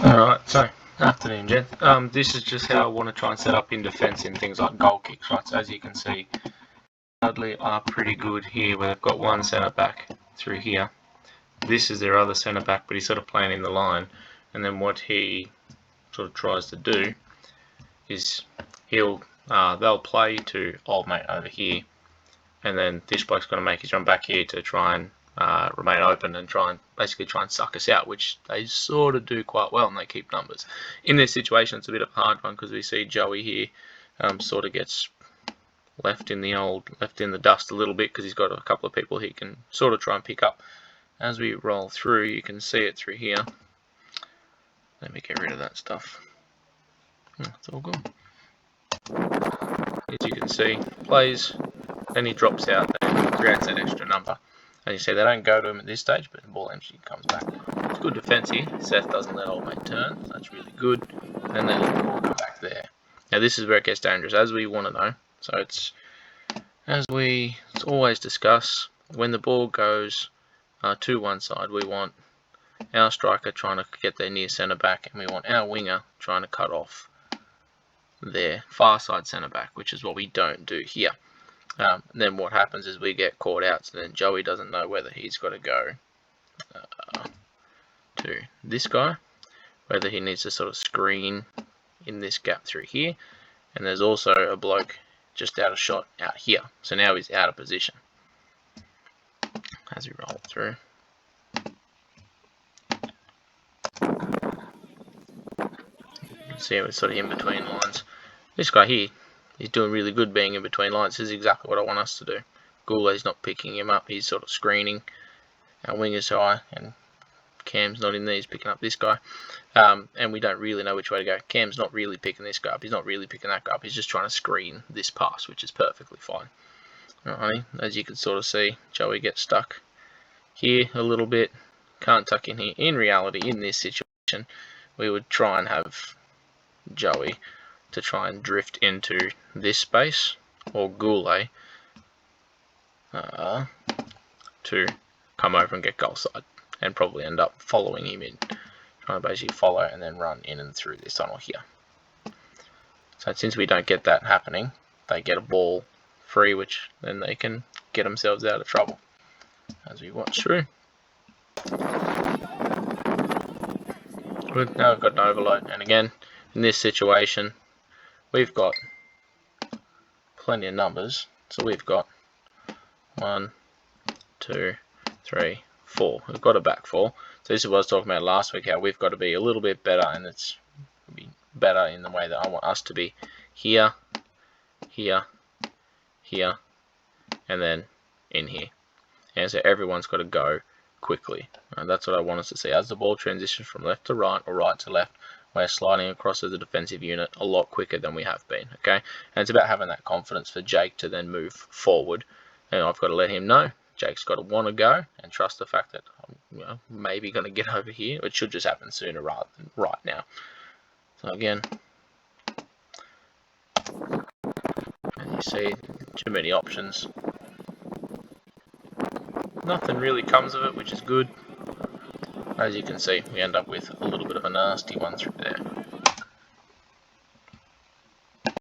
Alright, so afternoon, gents. This is just how I want to try and set up in defence in things like goal kicks, right? So as you can see, Dudley are pretty good here where they've got one centre back through here. This is their other centre back, but he's sort of playing in the line. And then what he sort of tries to do is they'll play to old mate over here, and then this bloke's going to make his run back here to try and remain open and basically try and suck us out, which they sort of do quite well, and they keep numbers. In this situation, it's a bit of a hard one because we see Joey here sort of gets left in the dust a little bit because he's got a couple of people he can sort of try and pick up. As we roll through, you can see it through here. Let me get rid of that stuff. It's all good. As you can see, plays, then he drops out and creates that extra number. As you see, they don't go to him at this stage, but the ball actually comes back. It's good defence here. Seth doesn't let old mate turn, so that's really good. And then the ball go back there. Now this is where it gets dangerous, as we want to know. So it's always discuss, when the ball goes to one side, we want our striker trying to get their near centre back, and we want our winger trying to cut off their far side centre back, which is what we don't do here. Then what happens is we get caught out, so then Joey doesn't know whether he's got to go to this guy, whether he needs to sort of screen in this gap through here, and there's also a bloke just out of shot out here, so now he's out of position. As we roll through, you can see we're sort of in between lines. This guy here, he's doing really good being in between lines. This is exactly what I want us to do. Goulet's not picking him up, he's sort of screening. Our winger's high, and Cam's not in there, he's picking up this guy. And we don't really know which way to go. Cam's not really picking this guy up, he's not really picking that guy up, he's just trying to screen this pass, which is perfectly fine. Alright, as you can sort of see, Joey gets stuck here a little bit, can't tuck in here. In reality, in this situation, we would try and have Joey to try and drift into this space, or Goulet to come over and get goal side, and probably end up following him in, trying to basically follow and then run in and through this tunnel here. So since we don't get that happening, they get a ball free, which then they can get themselves out of trouble. As we watch through, good. Now we've got an overload, and again in this situation we've got plenty of numbers, so we've got 1, 2, 3, 4. We've got a back 4. So this is what I was talking about last week, how we've got to be a little bit better, and it's be better in the way that I want us to be here, here, here, and then in here. And so everyone's got to go quickly, and that's what I want us to see. As the ball transitions from left to right or right to left, we're sliding across as a defensive unit a lot quicker than we have been, okay? And it's about having that confidence for Jake to then move forward, and I've got to let him know Jake's got to want to go and trust the fact that I'm maybe going to get over here. It should just happen sooner rather than right now. So again, as you see, too many options. Nothing really comes of it, which is good. As you can see, we end up with a little bit of a nasty one through there.